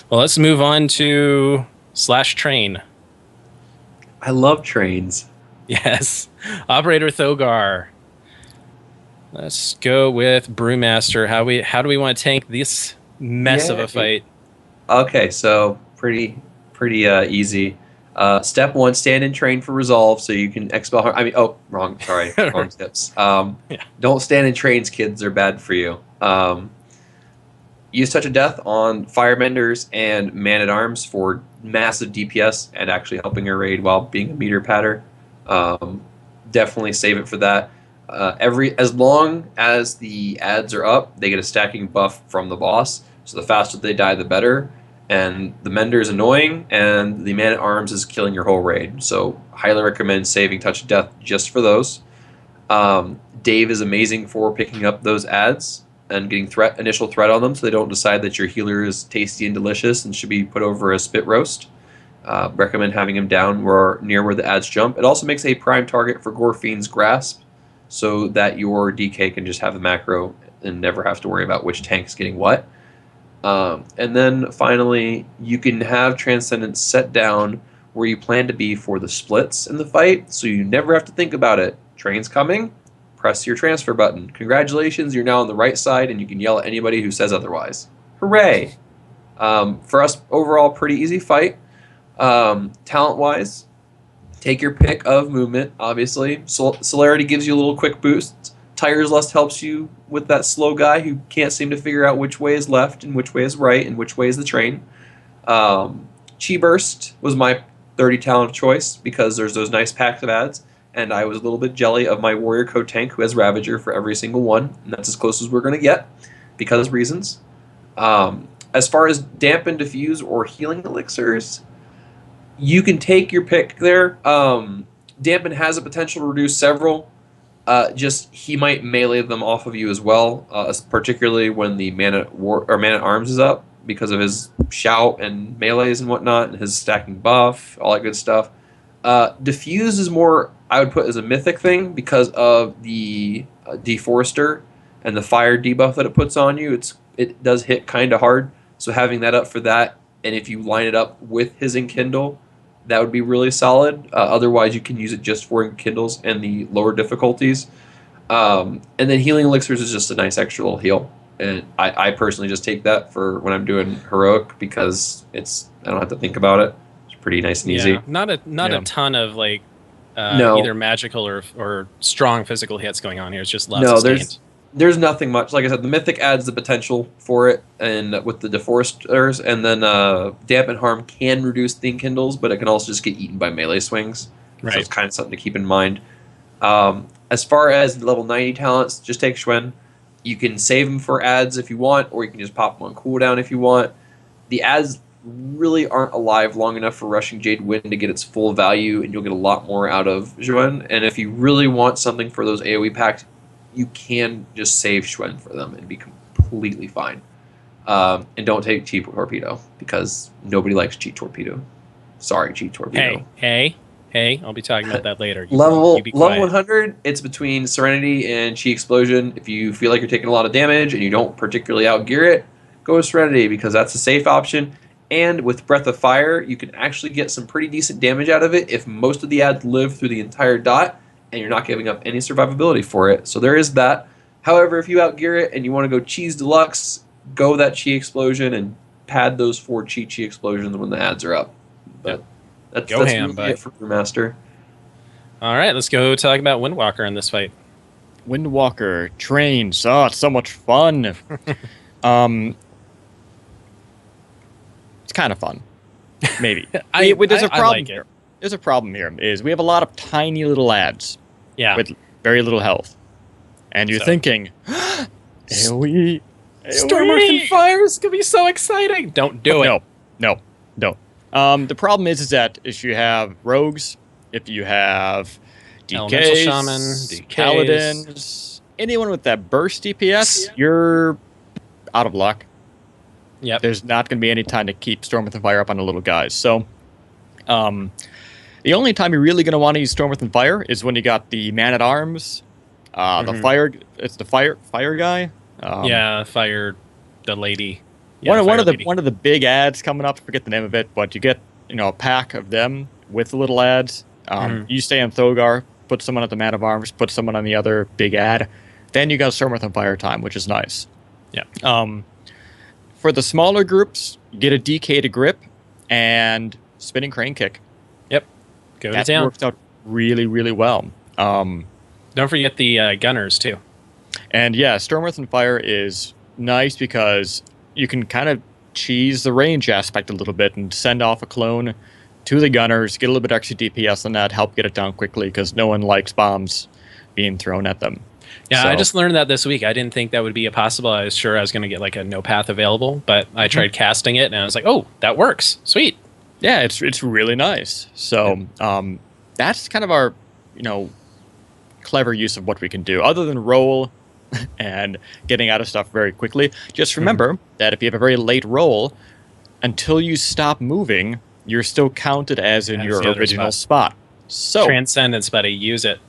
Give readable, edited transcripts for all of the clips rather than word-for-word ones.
Well, let's move on to slash train. I love trains. Yes. Operator Thogar. Let's go with Brewmaster. How do we want to tank this mess of Yeah. a fight? Okay, so pretty easy. Step one, stand and train for resolve, so you can expel. I mean, oh, wrong. Sorry, wrong steps. Yeah. Don't stand in trains, kids. They're bad for you. Use touch of death on firebenders and man at arms for massive DPS and actually helping your raid while being a meter patter. Um, Definitely save it for that. As long as the ads are up, they get a stacking buff from the boss. So the faster they die, the better. And the mender is annoying, and the man at arms is killing your whole raid. So highly recommend saving touch of death just for those. Dave is amazing for picking up those ads and getting initial threat on them, so they don't decide that your healer is tasty and delicious and should be put over a spit roast. Recommend having him down near where the ads jump. It also makes a prime target for Gorfiend's Grasp, so that your DK can just have the macro and never have to worry about which tank is getting what. And then finally, you can have Transcendence set down where you plan to be for the splits in the fight, so you never have to think about it. Train's coming, press your transfer button. Congratulations, you're now on the right side, and you can yell at anybody who says otherwise. Hooray! For us, overall, pretty easy fight. Talent-wise, take your pick of movement, obviously. Celerity gives you a little quick boost. Tires Lust helps you with that slow guy who can't seem to figure out which way is left and which way is right and which way is the train. Chi Burst was my 30 talent of choice because there's those nice packs of ads, and I was a little bit jelly of my Warrior Code tank who has Ravager for every single one, and that's as close as we're going to get because of reasons. As far as Dampen, Diffuse, or Healing Elixirs, you can take your pick there. Dampen has a potential to reduce several. Just he might melee them off of you as well, particularly when the man at arms is up because of his shout and melees and whatnot, and his stacking buff, all that good stuff. Diffuse is more I would put as a mythic thing because of the Deforester and the fire debuff that it puts on you. It does hit kind of hard, so having that up for that, and if you line it up with his Enkindle, that would be really solid. Otherwise, you can use it just for Enkindles and the lower difficulties. And then Healing Elixirs is just a nice extra little heal. And I personally just take that for when I'm doing Heroic because I don't have to think about it. It's pretty nice and easy. Not a ton of like No. either magical or strong physical hits going on here. It's just lots No, of stains. there's nothing much. Like I said, the Mythic adds the potential for it, and with the Deforesters, and then Dampen Harm can reduce the Kindles, but it can also just get eaten by melee swings. Right. So it's kind of something to keep in mind. As far as level 90 talents, just take Schwen. You can save them for ads if you want, or you can just pop them on cooldown if you want. The ads really aren't alive long enough for Rushing Jade Wind to get its full value, and you'll get a lot more out of Schwen. And if you really want something for those AoE packs, you can just save Schwen for them and be completely fine. And don't take Cheat Torpedo, because nobody likes Cheat Torpedo. Sorry, Cheat Torpedo. Hey, I'll be talking about that later. Level you be quiet. 100, it's between Serenity and Chi Explosion. If you feel like you're taking a lot of damage and you don't particularly outgear it, go with Serenity, because that's a safe option. And with Breath of Fire, you can actually get some pretty decent damage out of it if most of the ads live through the entire dot, and you're not giving up any survivability for it. So there is that. However, if you outgear it and you want to go Cheese Deluxe, go that Chi Explosion and pad those 4 Chi Explosions when the ads are up. But that's ham, really it for Brewmaster. All right, let's go talk about Windwalker in this fight. Windwalker, trains. Oh, it's so much fun. It's kind of fun. Maybe. There's a problem like here. There's a problem here, is we have a lot of tiny little ads with very little health. And you're thinking, AoE, Storm Earth and Fire is going to be so exciting. Don't do it. No, don't. The problem is that if you have rogues, if you have Elemental DKs, Shaman, DKs, Paladins, anyone with that burst DPS, you're out of luck. Yep. There's not going to be any time to keep Storm and Fire up on the little guys. So, the only time you're really going to want to use Storm and Fire is when you got the Man at Arms, the fire. It's the fire guy. Fire the lady. Yeah, one Fire of the Lady. one of the big ads coming up. I forget the name of it, but you get a pack of them with the little ads. You stay on Thogar, put someone at the Man of Arms, put someone on the other big ad. Then you got Stormwrath and Fire time, which is nice. Yeah. For the smaller groups, you get a DK to grip and spinning crane kick. Yep. Go to That town. works out really, really well. Don't forget the gunners too. And yeah, Stormwrath and Fire is nice because you can kind of cheese the range aspect a little bit and send off a clone to the gunners, get a little bit extra DPS on that, help get it down quickly because no one likes bombs being thrown at them. Yeah, So- I just learned that this week. I didn't think that would be possible. I was sure I was going to get like a no path available, but I tried casting it and I was like, oh, that works. Sweet. Yeah, it's really nice. So that's kind of our clever use of what we can do. Other than roll and getting out of stuff very quickly, just remember that if you have a very late roll, until you stop moving, you're still counted as in As your the other original spot. So Transcendence, buddy. Use it.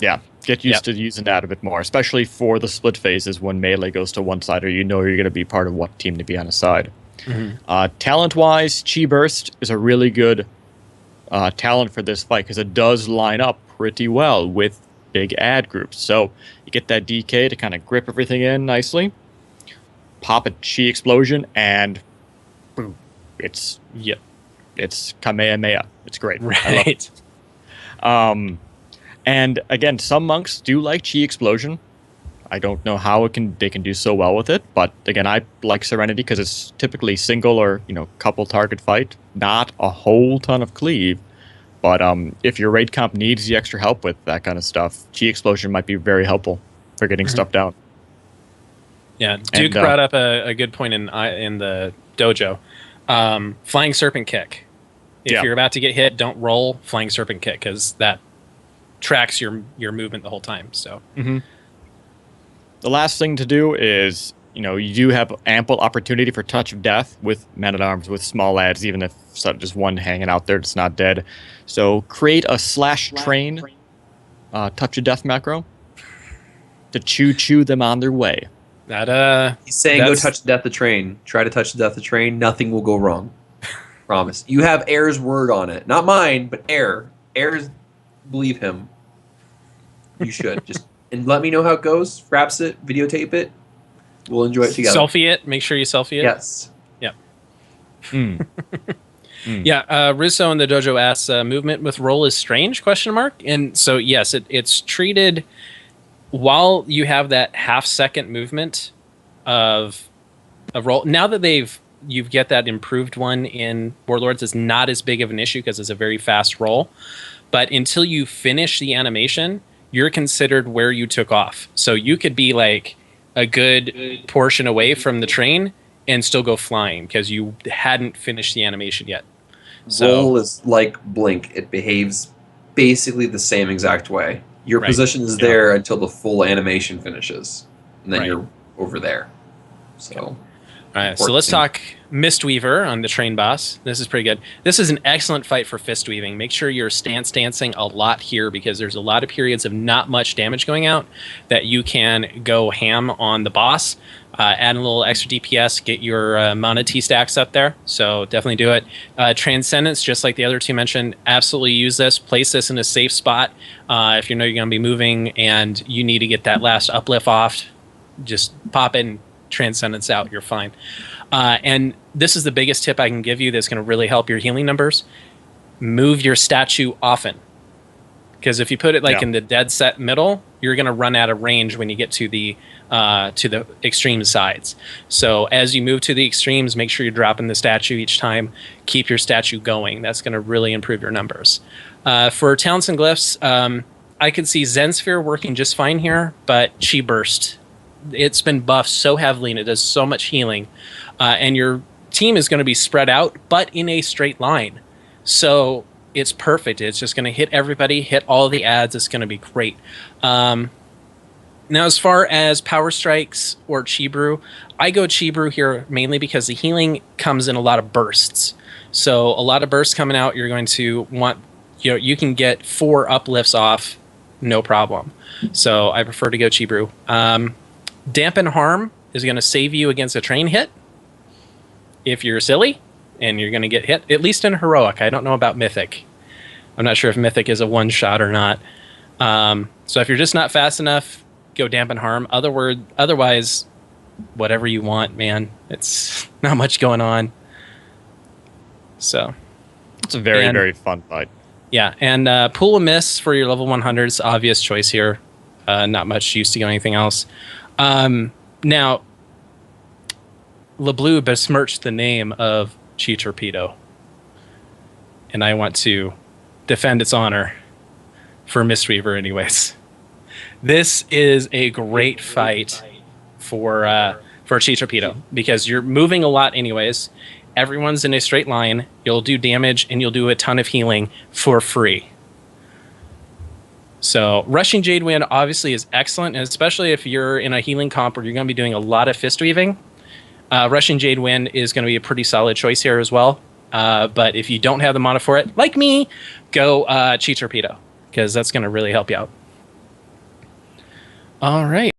yeah, get used to using that a bit more, especially for the split phases when melee goes to one side or you're going to be part of what team to be on a side. Talent-wise, Chi Burst is a really good talent for this fight because it does line up pretty well with big ad groups. So you get that DK to kind of grip everything in nicely, pop a Chi Explosion, and boom, it's Kamehameha. It's great. I love it. Right. And again, some monks do like Chi Explosion. I don't know how they can do so well with it, but again, I like Serenity because it's typically single or couple target fight, not a whole ton of cleave. But if your raid comp needs the extra help with that kind of stuff, Chi Explosion might be very helpful for getting stuff down. Yeah, Duke brought up a good point in the dojo. Flying Serpent Kick. If you're about to get hit, don't roll Flying Serpent Kick because that tracks your movement the whole time. So. The last thing to do is, you do have ample opportunity for Touch of Death with Man-at-Arms, with small ads, even if just one hanging out there that's not dead. So create a /train Touch of Death macro to choo them on their way. He's saying go touch death the train. Try to touch death the train. Nothing will go wrong. Promise. You have Air's word on it. Not mine, but Air. Air's, believe him. You should. And let me know how it goes. Wraps it, videotape it. We'll enjoy it together. Selfie it. Make sure you selfie it. Yes. Yeah. Yeah. Rizzo in the dojo asks, movement with roll is strange? ? And so yes, it's treated while you have that half-second movement of roll. Now that you get that improved one in Warlords, it's not as big of an issue because it's a very fast roll. But until you finish the animation, you're considered where you took off. So you could be like a good portion away from the train and still go flying because you hadn't finished the animation yet. Roll is like Blink. It behaves basically the same exact way. Your position is there until the full animation finishes. And then you're over there. So... All right, so let's talk Mistweaver on the train boss. This is pretty good. This is an excellent fight for fist weaving. Make sure you're stance dancing a lot here because there's a lot of periods of not much damage going out that you can go ham on the boss. Add a little extra DPS, get your mana T stacks up there. So definitely do it. Transcendence, just like the other two mentioned, absolutely use this. Place this in a safe spot if you know you're going to be moving and you need to get that last uplift off. Just pop in. Transcendence out, you're fine. And this is the biggest tip I can give you that's going to really help your healing numbers. Move your statue often. Because if you put it in the dead set middle, you're going to run out of range when you get to the extreme sides. So as you move to the extremes, make sure you're dropping the statue each time. Keep your statue going. That's going to really improve your numbers. For talents and glyphs, I could see Zen Sphere working just fine here, but Chi Burst, it's been buffed so heavily and it does so much healing, and your team is going to be spread out but in a straight line, so it's perfect. It's just going to hit everybody, hit all the ads. It's going to be great. Now as far as power strikes or Chi Brew, I go Chi Brew here mainly because the healing comes in a lot of bursts. So a lot of bursts coming out, you're going to want, you can get 4 uplifts off no problem. So I prefer to go Chi Brew. Dampen Harm is going to save you against a train hit. if you're silly and you're going to get hit, at least in Heroic. I don't know about Mythic. I'm not sure if Mythic is a one-shot or not. So if you're just not fast enough, go Dampen Harm. Otherwise, whatever you want, man. It's not much going on. So it's a very fun fight. Yeah, and Pool of Mists for your level 100s, obvious choice here. Not much use to go anything else. Now, LeBlue besmirched the name of Chi Torpedo, and I want to defend its honor for Mistweaver anyways. This is a great fight for Chi Torpedo because you're moving a lot anyways. Everyone's in a straight line. You'll do damage and you'll do a ton of healing for free. So Rushing Jade Wind obviously is excellent, and especially if you're in a healing comp where you're going to be doing a lot of fist weaving. Rushing Jade Wind is going to be a pretty solid choice here as well. But if you don't have the mana for it, like me, go Chi Torpedo, because that's going to really help you out. All right.